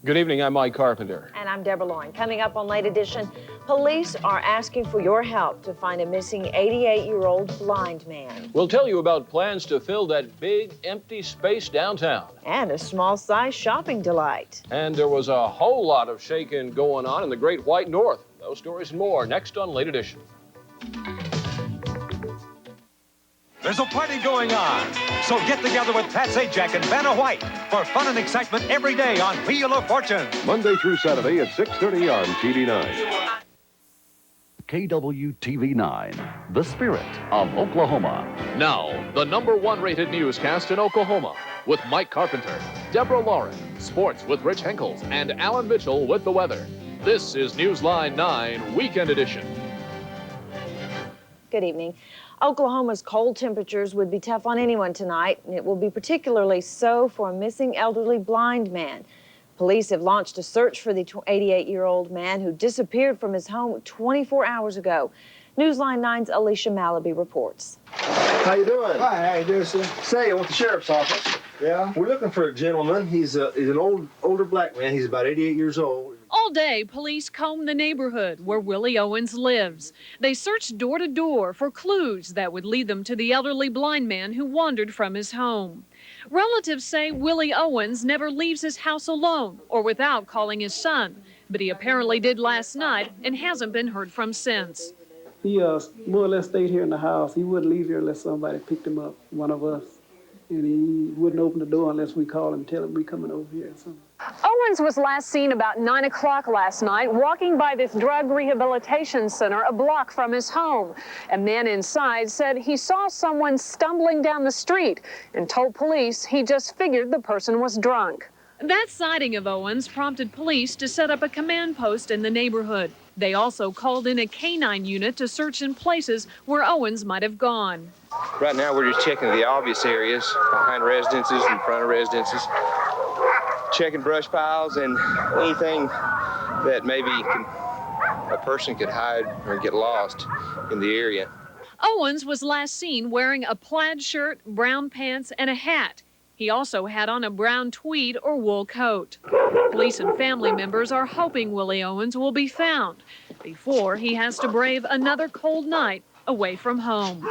Good evening, I'm Mike Carpenter. And I'm Deborah Lauren. Coming up on Late Edition, police are asking for your help to find a missing 88-year-old blind man. We'll tell you about plans to fill that big, empty space downtown. And a small-size shopping delight. And there was a whole lot of shaking going on in the Great White North. Those stories and more next on Late Edition. There's a party going on, so get together with Pat Sajak and Vanna White for fun and excitement every day on Wheel of Fortune. Monday through Saturday at 6:30 on TV9. KWTV 9, the spirit of Oklahoma. Now, the #1 rated newscast in Oklahoma with Mike Carpenter, Deborah Lauren, sports with Rich Henkels, and Alan Mitchell with the weather. This is Newsline 9 Weekend Edition. Good evening. Oklahoma's cold temperatures would be tough on anyone tonight, and it will be particularly so for a missing elderly blind man. Police have launched a search for the 88-year-old man who disappeared from his home 24 hours ago. Newsline 9's Alicia Malaby reports. How you doing? Hi, how you doing, sir? Say, I'm with the sheriff's office. Yeah? We're looking for a gentleman. He's an older black man. He's about 88 years old. All day, police comb the neighborhood where Willie Owens lives. They searched door to door for clues that would lead them to the elderly blind man who wandered from his home. Relatives say Willie Owens never leaves his house alone or without calling his son, but he apparently did last night and hasn't been heard from since. He more or less stayed here in the house. He wouldn't leave here unless somebody picked him up, one of us. And he wouldn't open the door unless we called him and tell him we're coming over here. So. Owens was last seen about 9 o'clock last night walking by this drug rehabilitation center a block from his home. A man inside said he saw someone stumbling down the street and told police he just figured the person was drunk. That sighting of Owens prompted police to set up a command post in the neighborhood. They also called in a canine unit to search in places where Owens might have gone. Right now, we're just checking the obvious areas behind residences, in front of residences, checking brush piles and anything that maybe a person could hide or get lost in the area. Owens was last seen wearing a plaid shirt, brown pants, and a hat. He also had on a brown tweed or wool coat. Police and family members are hoping Willie Owens will be found before he has to brave another cold night away from home.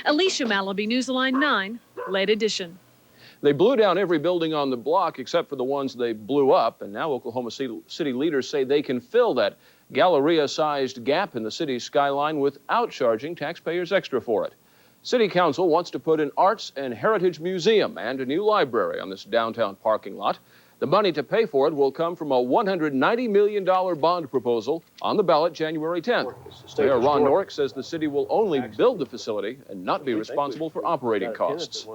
Alicia Malaby, Newsline 9, Late Edition. They blew down every building on the block except for the ones they blew up, and now Oklahoma City leaders say they can fill that Galleria-sized gap in the city's skyline without charging taxpayers extra for it. City Council wants to put an arts and heritage museum and a new library on this downtown parking lot. The money to pay for it will come from a $190 million bond proposal on the ballot January 10th. Mayor Ron Norick says the city will only build the facility and not be responsible for operating costs.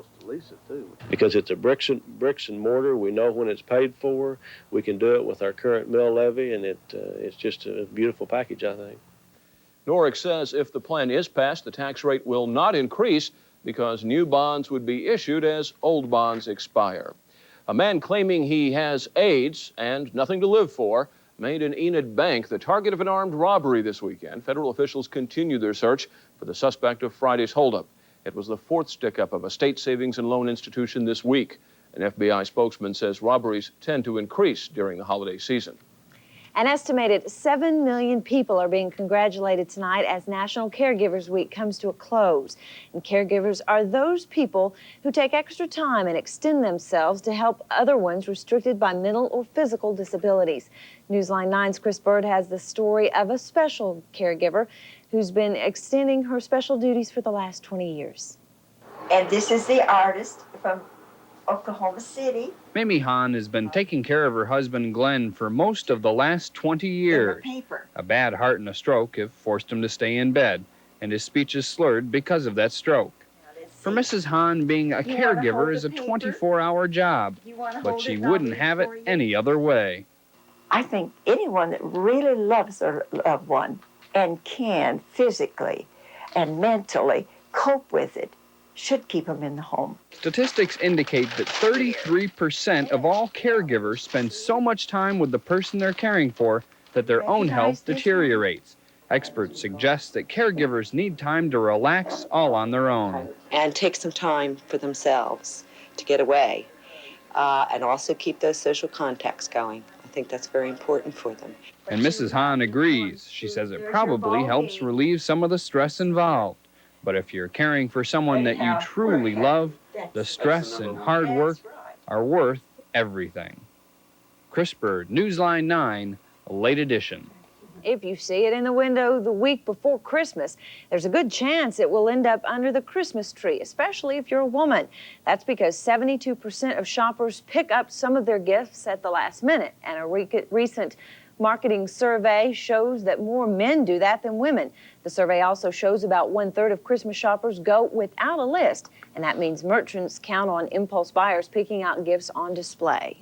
Because it's a bricks and mortar, we know when it's paid for. We can do it with our current mill levy, and it's just a beautiful package, I think. Norick says if the plan is passed, the tax rate will not increase because new bonds would be issued as old bonds expire. A man claiming he has AIDS and nothing to live for made an Enid Bank the target of an armed robbery this weekend. Federal officials continue their search for the suspect of Friday's holdup. It was the fourth stick-up of a state savings and loan institution this week. An FBI spokesman says robberies tend to increase during the holiday season. An estimated 7 million people are being congratulated tonight as National Caregivers Week comes to a close. And caregivers are those people who take extra time and extend themselves to help other ones restricted by mental or physical disabilities. Newsline 9's Chris Bird has the story of a special caregiver who's been extending her special duties for the last 20 years. And this is the artist from Oklahoma City. Mimi Hahn has been taking care of her husband Glenn for most of the last 20 years. A bad heart and a stroke have forced him to stay in bed, and his speech is slurred because of that stroke. For Mrs. Hahn, being a caregiver is a 24-hour job, but she wouldn't have it any other way. I think anyone that really loves a loved one and can physically and mentally cope with it should keep them in the home. Statistics indicate that 33% of all caregivers spend so much time with the person they're caring for that their own health deteriorates. Experts suggest that caregivers need time to relax all on their own. And take some time for themselves to get away and also keep those social contacts going. I think that's very important for them. And Mrs. Hahn agrees. She says it probably helps relieve some of the stress involved. But if you're caring for someone that you truly love, the stress and hard work are worth everything. Chris Bird, Newsline 9, late edition. If you see it in the window the week before Christmas, there's a good chance it will end up under the Christmas tree, especially if you're a woman. That's because 72% of shoppers pick up some of their gifts at the last minute, and a recent marketing survey shows that more men do that than women. The survey also shows about 1/3 of Christmas shoppers go without a list, and that means merchants count on impulse buyers picking out gifts on display.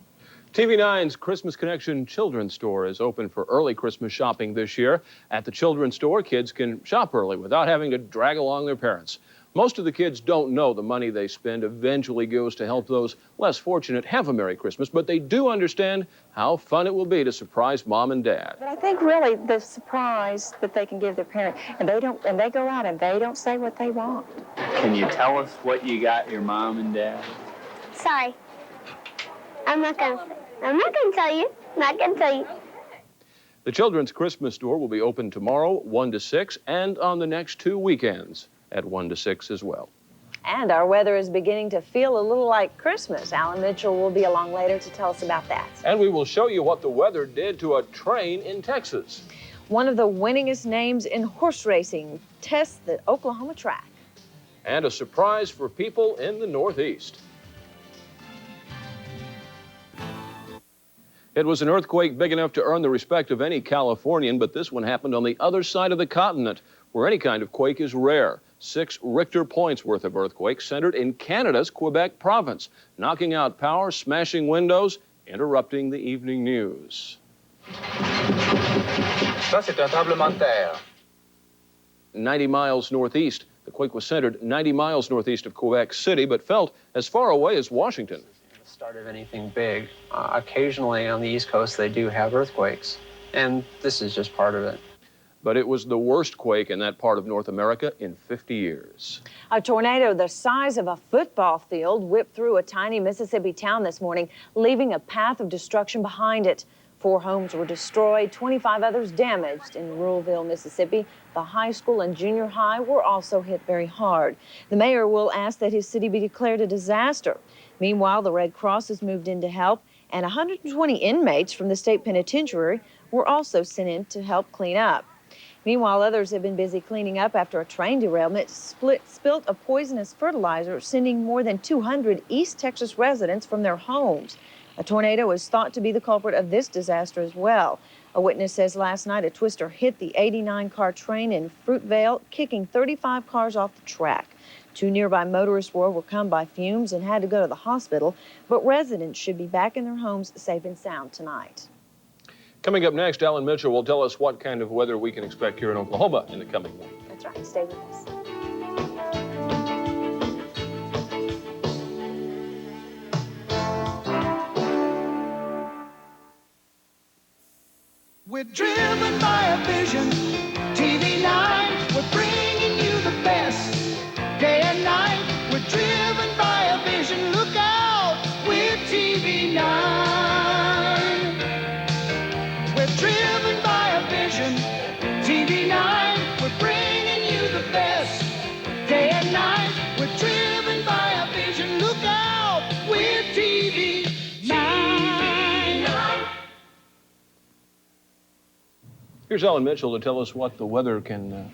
TV9's Christmas Connection Children's Store is open for early Christmas shopping this year. At the Children's Store, kids can shop early without having to drag along their parents. Most of the kids don't know the money they spend eventually goes to help those less fortunate have a Merry Christmas, but they do understand how fun it will be to surprise mom and dad. But I think really the surprise that they can give their parent, and they go out and they don't say what they want. Can you tell us what you got your mom and dad? Sorry. I'm not gonna tell you. Not gonna tell you. The Children's Christmas Store will be open tomorrow, 1 to 6, and on the next 2 weekends at 1 to 6 as well. And our weather is beginning to feel a little like Christmas. Alan Mitchell will be along later to tell us about that. And we will show you what the weather did to a train in Texas. One of the winningest names in horse racing tests the Oklahoma track. And a surprise for people in the Northeast. It was an earthquake big enough to earn the respect of any Californian, but this one happened on the other side of the continent, where any kind of quake is rare. 6 Richter points worth of earthquake centered in Canada's Quebec province, knocking out power, smashing windows, interrupting the evening news. Ça, c'est un tremblement de terre. 90 miles northeast. The quake was centered 90 miles northeast of Quebec City, but felt as far away as Washington. The start of anything big. Occasionally on the East Coast, they do have earthquakes, and this is just part of it. But it was the worst quake in that part of North America in 50 years. A tornado the size of a football field whipped through a tiny Mississippi town this morning, leaving a path of destruction behind it. 4 homes were destroyed, 25 others damaged in Ruralville, Mississippi. The high school and junior high were also hit very hard. The mayor will ask that his city be declared a disaster. Meanwhile, the Red Cross has moved in to help, and 120 inmates from the state penitentiary were also sent in to help clean up. Meanwhile, others have been busy cleaning up after a train derailment spilled a poisonous fertilizer, sending more than 200 East Texas residents from their homes. A tornado is thought to be the culprit of this disaster as well. A witness says last night a twister hit the 89-car train in Fruitvale, kicking 35 cars off the track. 2 nearby motorists were overcome by fumes and had to go to the hospital, but residents should be back in their homes safe and sound tonight. Coming up next, Alan Mitchell will tell us what kind of weather we can expect here in Oklahoma in the coming week. That's right. Stay with us. We're driven by a vision. TV9, we're bringing you the best. Day and night, we're driven by a vision. Look out, we're TV9. We're driven by a vision. TV9, we're bringing you the best. Day and night, we're driven by a vision. Look out, we're TV9. Here's Alan Mitchell to tell us what the weather can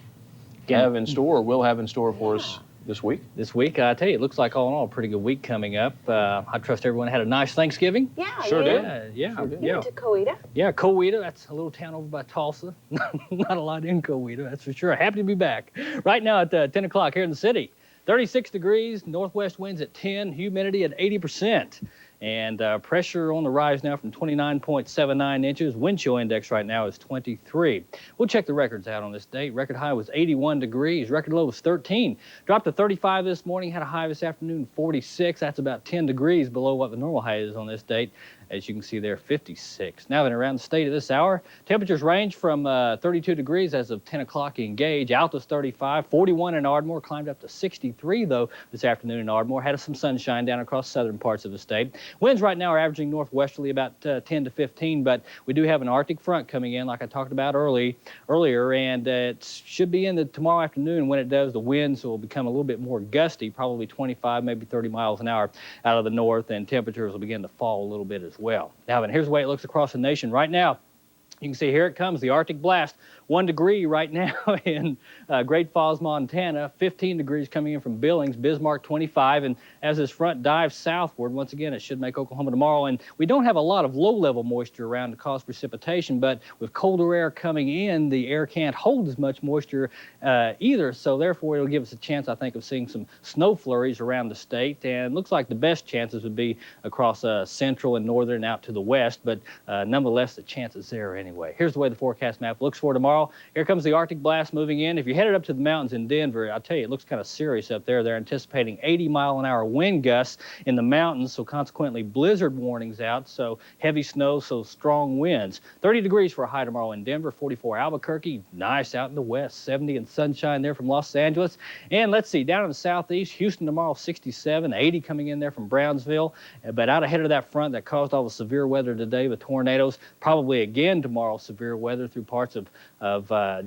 have in store, or will have in store for us this week. This week, I tell you, it looks like all in all a pretty good week coming up. I trust everyone had a nice Thanksgiving. Yeah, sure did. Yeah. You went to Coweta? Yeah, Coweta. That's a little town over by Tulsa. Not a lot in Coweta, that's for sure. Happy to be back. Right now at 10 o'clock here in the city. 36 degrees, northwest winds at 10, humidity at 80%. And pressure on the rise now from 29.79 inches. Wind chill index right now is 23. We'll check the records out on this date. Record high was 81 degrees. Record low was 13. Dropped to 35 this morning. Had a high this afternoon, 46. That's about 10 degrees below what the normal high is on this date. as you can see there, 56. Now then, around the state at this hour, temperatures range from 32 degrees as of 10 o'clock in Gage. Alta's 35, 41 in Ardmore, climbed up to 63 though this afternoon in Ardmore. Had some sunshine down across southern parts of the state. Winds right now are averaging northwesterly about 10 to 15, but we do have an Arctic front coming in, like I talked about earlier, and it should be in tomorrow afternoon. When it does, the winds will become a little bit more gusty, probably 25, maybe 30 miles an hour out of the north, and temperatures will begin to fall a little bit as well. Now then, here's the way it looks across the nation right now. You can see here it comes, the Arctic blast. 1 degree right now in Great Falls, Montana. 15 degrees coming in from Billings, Bismarck 25. And as this front dives southward, once again, it should make Oklahoma tomorrow. And we don't have a lot of low-level moisture around to cause precipitation, but with colder air coming in, the air can't hold as much moisture either. So therefore, it'll give us a chance, I think, of seeing some snow flurries around the state. And looks like the best chances would be across central and northern out to the west, but nonetheless, the chances there anyway. Here's the way the forecast map looks for tomorrow. Here comes the Arctic blast moving in. If you're headed up to the mountains in Denver, I'll tell you, it looks kind of serious up there. They're anticipating 80-mile-an-hour wind gusts in the mountains, so consequently blizzard warnings out, so heavy snow, so strong winds. 30 degrees for a high tomorrow in Denver, 44 Albuquerque, nice out in the west, 70 and sunshine there from Los Angeles. And let's see, down in the southeast, Houston tomorrow, 67, 80 coming in there from Brownsville. But out ahead of that front that caused all the severe weather today with tornadoes, probably again tomorrow severe weather through parts of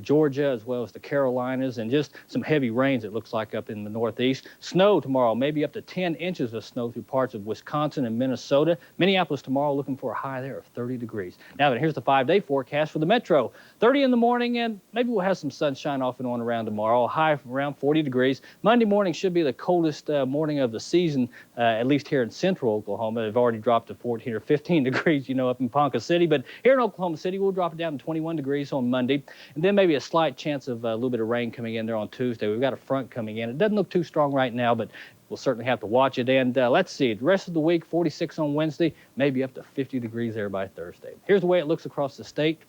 Georgia as well as the Carolinas, and just some heavy rains it looks like up in the northeast. Snow tomorrow, maybe up to 10 inches of snow through parts of Wisconsin and Minnesota. Minneapolis tomorrow looking for a high there of 30 degrees. Now then, here's the 5-day forecast for the metro. 30 in the morning, and maybe we'll have some sunshine off and on around tomorrow. A high around 40 degrees. Monday morning should be the coldest morning of the season, at least here in central Oklahoma. They've already dropped to 14 or 15 degrees, you know, up in Ponca City. But here in Oklahoma City, we'll drop it down to 21 degrees on Monday. And then maybe a slight chance of a little bit of rain coming in there on Tuesday. We've got a front coming in. It doesn't look too strong right now, but we'll certainly have to watch it. And let's see, the rest of the week, 46 on Wednesday, maybe up to 50 degrees there by Thursday. Here's the way it looks across the state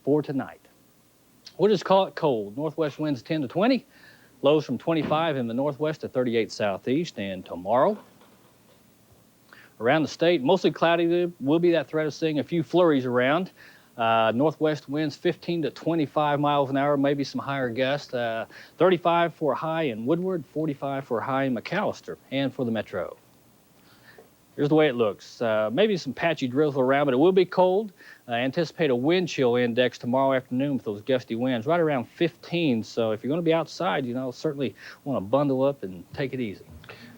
for tonight. We'll just call it cold. Northwest winds 10 to 20, lows from 25 in the northwest to 38 southeast. And tomorrow, around the state, mostly cloudy. There will be that threat of seeing a few flurries around. Northwest winds 15 to 25 miles an hour, maybe some higher gusts. 35 for a high in Woodward, 45 for a high in McAllister. And for the metro, here's the way it looks. Maybe some patchy drizzle around, but it will be cold. Anticipate a wind chill index tomorrow afternoon with those gusty winds, right around 15. So if you're going to be outside, you know, certainly want to bundle up and take it easy.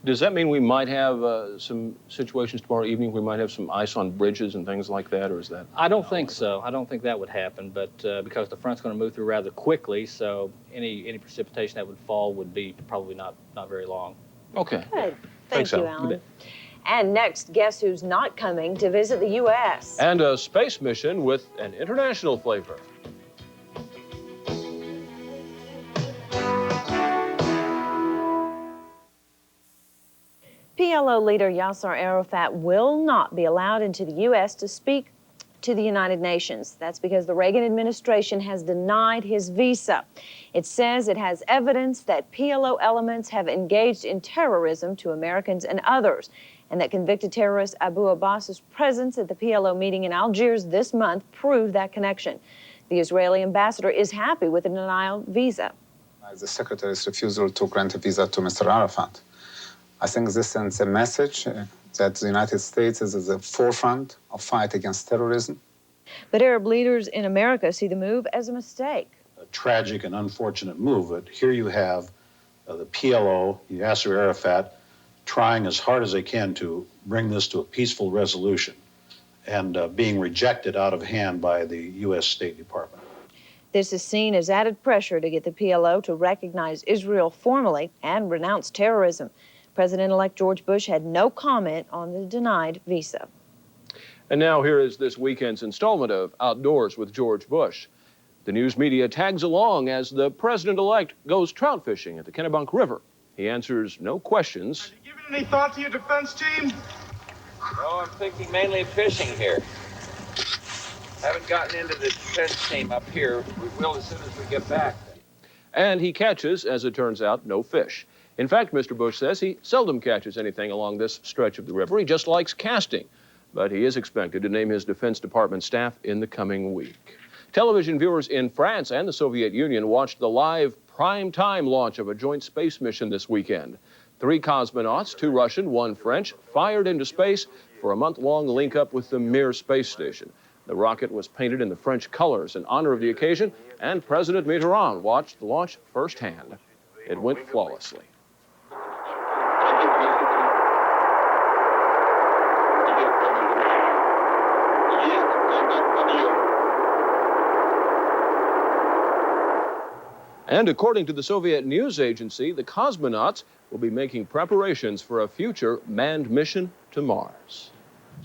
Does that mean we might have some situations tomorrow evening? We might have some ice on bridges and things like that, or is that? I don't think so. I don't think that would happen, but because the front's going to move through rather quickly, so any precipitation that would fall would be probably not very long. Okay. Good. Thank you, Alan. And next, guess who's not coming to visit the U.S.? And a space mission with an international flavor. PLO leader Yasser Arafat will not be allowed into the U.S. to speak to the United Nations. That's because the Reagan administration has denied his visa. It says it has evidence that PLO elements have engaged in terrorism to Americans and others, and that convicted terrorist Abu Abbas's presence at the PLO meeting in Algiers this month proved that connection. The Israeli ambassador is happy with the denial visa. The secretary's refusal to grant a visa to Mr. Arafat. I think this sends a message that the United States is at the forefront of fight against terrorism. But Arab leaders in America see the move as a mistake. A tragic and unfortunate move, but here you have the PLO, Yasser Arafat, trying as hard as they can to bring this to a peaceful resolution and being rejected out of hand by the U.S. State Department. This is seen as added pressure to get the PLO to recognize Israel formally and renounce terrorism. President-elect George Bush had no comment on the denied visa. And now here is this weekend's installment of Outdoors with George Bush. The news media tags along as the president-elect goes trout fishing at the Kennebunk River. He answers no questions. Have you given any thought to your defense team? No, I'm thinking mainly of fishing here. Haven't gotten into the defense team up here. We will as soon as we get back. And he catches, as it turns out, no fish. In fact, Mr. Bush says he seldom catches anything along this stretch of the river. He just likes casting. but he is expected to name his Defense Department staff in the coming week. Television viewers in France and the Soviet Union watched the live prime-time launch of a joint space mission this weekend. 3 cosmonauts, 2 Russian, 1 French, fired into space for a month-long link-up with the Mir space station. The rocket was painted in the French colors in honor of the occasion, and President Mitterrand watched the launch firsthand. It went flawlessly. And according to the Soviet news agency, the cosmonauts will be making preparations for a future manned mission to Mars.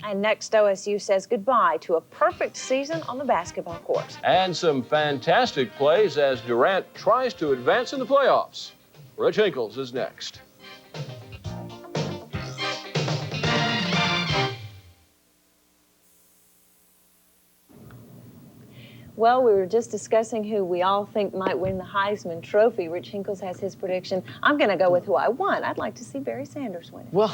And next, OSU says goodbye to a perfect season on the basketball court. And some fantastic plays as Durant tries to advance in the playoffs. Rich Hinkles is next. Well, we were just discussing who we all think might win the Heisman Trophy. Rich Hinkles has his prediction. I'm going to go with who I want. I'd like to see Barry Sanders win it. Well,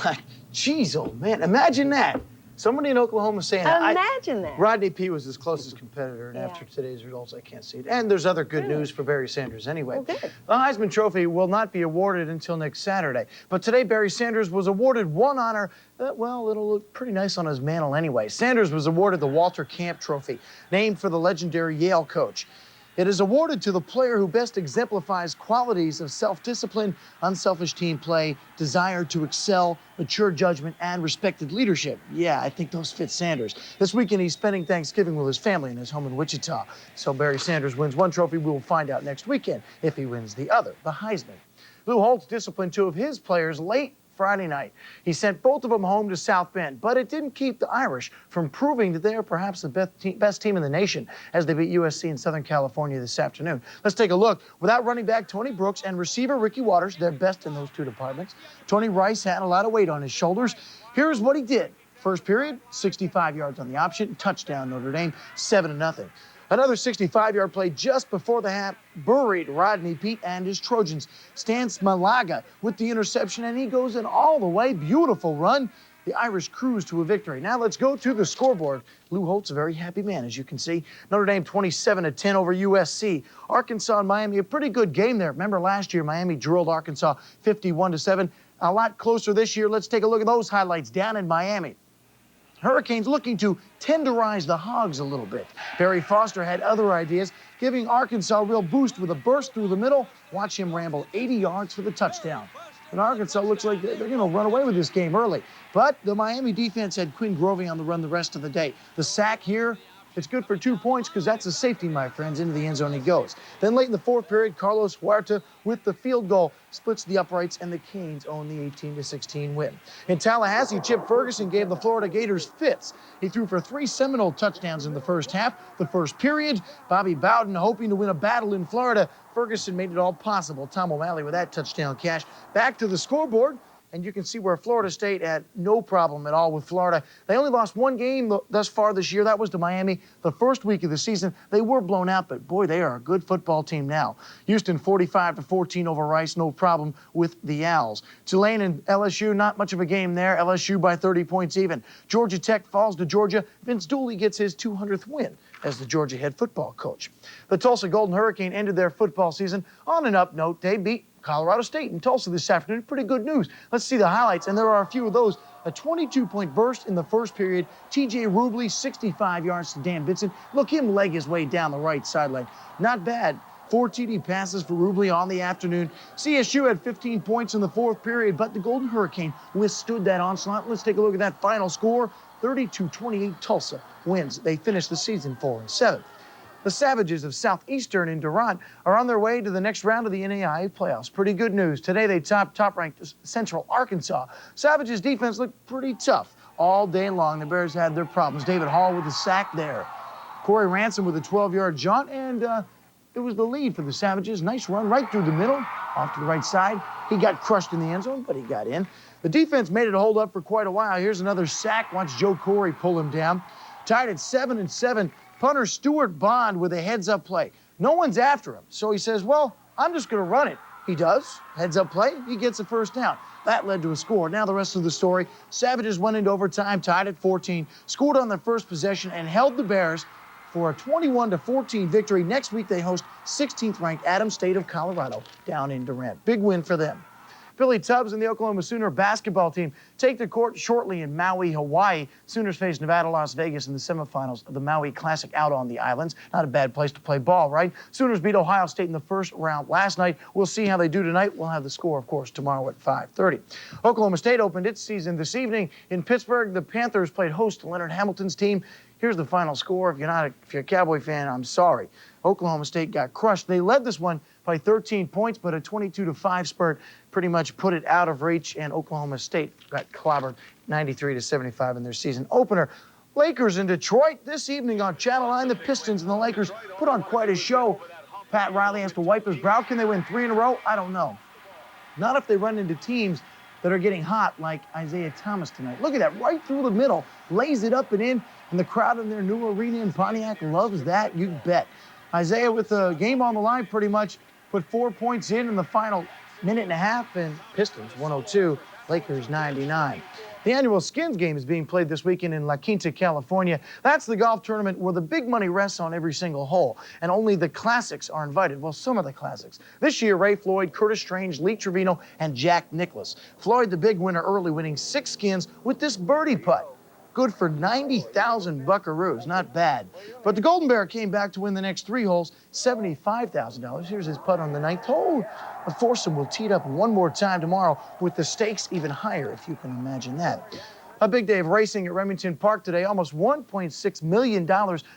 geez, oh man, imagine that. Somebody in Oklahoma saying that. Imagine that. Rodney P. was his closest competitor, and after today's results, I can't see it. And there's other good news for Barry Sanders anyway. Well, good. The Heisman Trophy will not be awarded until next Saturday. But today, Barry Sanders was awarded one honor well, it'll look pretty nice on his mantle anyway. Sanders was awarded the Walter Camp Trophy, named for the legendary Yale coach. It is awarded to the player who best exemplifies qualities of self-discipline, unselfish team play, desire to excel, mature judgment, and respected leadership. Yeah, I think those fit Sanders. This weekend, he's spending Thanksgiving with his family in his home in Wichita. So Barry Sanders wins one trophy. We will find out next weekend if he wins the other, the Heisman. Lou Holtz disciplined 2 of his players late Friday night. He sent both of them home to South Bend, but it didn't keep the Irish from proving that they are perhaps the best team in the nation as they beat USC in Southern California this afternoon. Let's take a look. Without running back Tony Brooks and receiver Ricky Waters, they're best in those 2 departments. Tony Rice had a lot of weight on his shoulders. Here's what he did. First period, 65 yards on the option, touchdown Notre Dame, 7-0. Another 65-yard play just before the half buried Rodney Peete and his Trojans. Stan Smalaga with the interception, and he goes in all the way. Beautiful run. The Irish cruise to a victory. Now let's go to the scoreboard. Lou Holtz, a very happy man, as you can see. Notre Dame 27-10 over USC. Arkansas and Miami, a pretty good game there. Remember last year, Miami drilled Arkansas 51-7. A lot closer this year. Let's take a look at those highlights down in Miami. Hurricanes looking to tenderize the Hogs a little bit. Barry Foster had other ideas, giving Arkansas a real boost with a burst through the middle. Watch him ramble 80 yards for the touchdown. And Arkansas looks like they're going to run away with this game early. But the Miami defense had Quinn Grovey on the run the rest of the day. The sack here, it's good for 2 points because that's a safety, my friends. Into the end zone he goes. Then late in the 4th period, Carlos Huerta with the field goal splits the uprights, and the Canes own the 18-16 win. In Tallahassee, Chip Ferguson gave the Florida Gators fits. He threw for 3 Seminole touchdowns in the first half. The first period, Bobby Bowden hoping to win a battle in Florida. Ferguson made it all possible. Tom O'Malley with that touchdown cash. Back to the scoreboard. And you can see where Florida State had no problem at all with Florida. They only lost 1 game thus far this year. That was to Miami the first week of the season. They were blown out, but boy, they are a good football team now. Houston 45-14 over Rice, no problem with the Owls. Tulane and LSU, not much of a game there. LSU by 30 points even. Georgia Tech falls to Georgia. Vince Dooley gets his 200th win as the Georgia head football coach. The Tulsa Golden Hurricane ended their football season on an up note. They beat Colorado State in Tulsa this afternoon. Pretty good news. Let's see the highlights, and there are a few of those. A 22-point burst in the first period. T.J. Rubley, 65 yards to Dan Bitson. Look him leg his way down the right sideline. Not bad. 4 TD passes for Rubley on the afternoon. CSU had 15 points in the 4th period, but the Golden Hurricane withstood that onslaught. Let's take a look at that final score. 32-28 Tulsa wins. They finished the season 4-7. The Savages of Southeastern in Durant are on their way to the next round of the NAIA playoffs. Pretty good news. Today they top-ranked Central Arkansas. Savages defense looked pretty tough all day long. The Bears had their problems. David Hall with a sack there. Corey Ransom with a 12-yard jaunt, and it was the lead for the Savages. Nice run right through the middle, off to the right side. He got crushed in the end zone, but he got in. The defense made it hold up for quite a while. Here's another sack. Watch Joe Corey pull him down. Tied at 7-7. Punter Stuart Bond with a heads-up play. No one's after him, so he says, well, I'm just going to run it. He does. Heads-up play. He gets a first down. That led to a score. Now the rest of the story. Savages went into overtime, tied at 14, scored on their first possession, and held the Bears for a 21-14 victory. Next week, they host 16th-ranked Adams State of Colorado down in Durant. Big win for them. Billy Tubbs and the Oklahoma Sooner basketball team take the court shortly in Maui, Hawaii. Sooners face Nevada, Las Vegas in the semifinals of the Maui Classic out on the islands. Not a bad place to play ball, right? Sooners beat Ohio State in the first round last night. We'll see how they do tonight. We'll have the score, of course, tomorrow at 5:30. Oklahoma State opened its season this evening in Pittsburgh. The Panthers played host to Leonard Hamilton's team. Here's the final score. If you're a Cowboy fan, I'm sorry. Oklahoma State got crushed. They led this one by 13 points, but a 22-5 spurt pretty much put it out of reach, and Oklahoma State got clobbered 93-75 in their season opener. Lakers in Detroit this evening on Channel 9. The Pistons and the Lakers put on quite a show. Pat Riley has to wipe his brow. Can they win 3 in a row? I don't know. Not if they run into teams that are getting hot like Isaiah Thomas tonight. Look at that, right through the middle, lays it up and in, and the crowd in their new arena in Pontiac loves that, you bet. Isaiah, with the game on the line, pretty much put 4 points in the final minute and a half, and Pistons 102, Lakers 99. The annual Skins game is being played this weekend in La Quinta, California. That's the golf tournament where the big money rests on every single hole, and only the classics are invited. Well, some of the classics. This year, Ray Floyd, Curtis Strange, Lee Trevino, and Jack Nicklaus. Floyd, the big winner early, winning 6 skins with this birdie putt. Good for 90,000 buckaroos, not bad. But the Golden Bear came back to win the next 3 holes, $75,000. Here's his putt on the 9th hole. The foursome will tee it up one more time tomorrow with the stakes even higher, if you can imagine that. A big day of racing at Remington Park today. Almost $1.6 million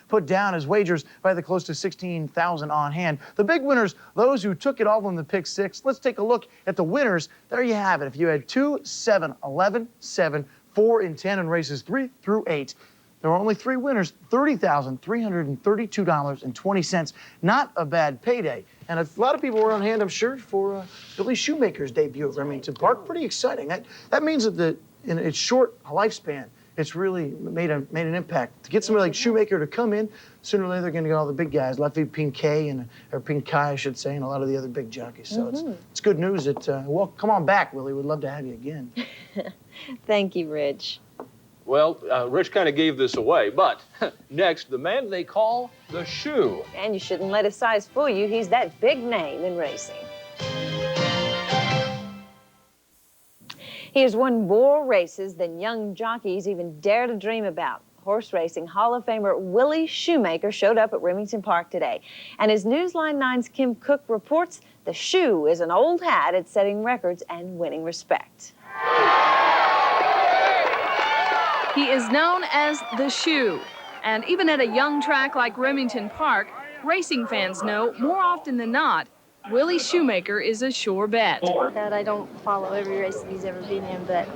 put down as wagers by the close to 16,000 on hand. The big winners, those who took it all in the pick 6. Let's take a look at the winners. There you have it. If you had 2, 7, 11, 7, 4, and 10 in races 3 through 8. There were only 3 winners, $30,332.20. Not a bad payday. And a lot of people were on hand, I'm sure, for Billy Shoemaker's debut at Remington Park. Pretty exciting. That means that in its short lifespan, it's really made an impact. To get somebody like Shoemaker to come in, sooner or later they're going to get all the big guys, Lefty Pincay, or Pincay, I should say, and a lot of the other big jockeys. So it's good news that, well, come on back, Willie. We'd love to have you again. Thank you, Rich. Well, Rich kind of gave this away, but next, the man they call the Shoe. And you shouldn't let his size fool you. He's that big name in racing. He has won more races than young jockeys even dare to dream about. Horse racing Hall of Famer Willie Shoemaker showed up at Remington Park today. And as Newsline 9's Kim Cook reports, the Shoe is an old hat at setting records and winning respect. He is known as the Shoe. And even at a young track like Remington Park, racing fans know more often than not, Willie Shoemaker is a sure bet. That I don't follow every race that he's ever been in, but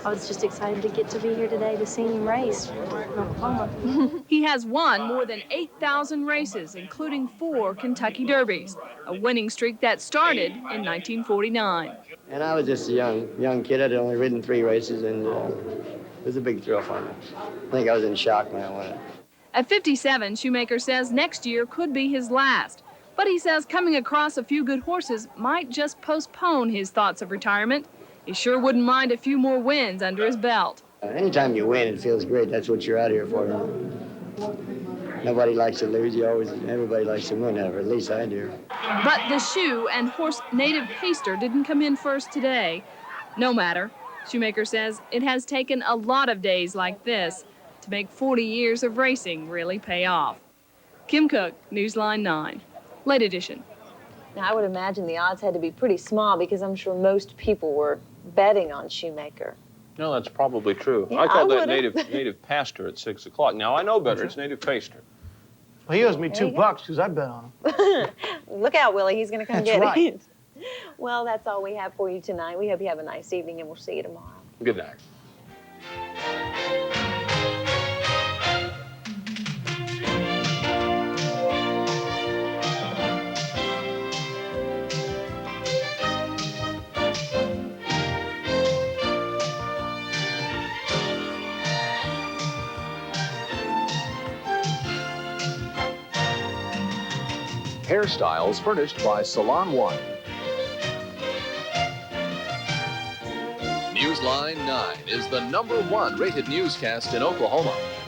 I was just excited to get to be here today to see him race in Oklahoma. He has won more than 8,000 races, including 4 Kentucky Derbies, a winning streak that started in 1949. And I was just a young kid. I'd only ridden 3 races, and it was a big thrill for me. I think I was in shock when I won it. At 57, Shoemaker says next year could be his last. But he says coming across a few good horses might just postpone his thoughts of retirement. He sure wouldn't mind a few more wins under his belt. Anytime you win, it feels great. That's what you're out here for. Nobody likes to lose. Everybody likes to win, at least I do. But the Shoe and horse Native Paster didn't come in first today. No matter. Shoemaker says it has taken a lot of days like this to make 40 years of racing really pay off. Kim Cook, Newsline 9. Late edition. Now, I would imagine the odds had to be pretty small because I'm sure most people were betting on Shoemaker. No, that's probably true. Yeah, I called that would've. native Paster at 6 o'clock. Now, I know better. It's Native Paster. Well, he owes me $2 because I bet on him. Look out, Willie. He's going to come That's get right. it. Well, that's all we have for you tonight. We hope you have a nice evening, and we'll see you tomorrow. Good night. Hairstyles furnished by Salon One. Newsline 9 is the #1 rated newscast in Oklahoma.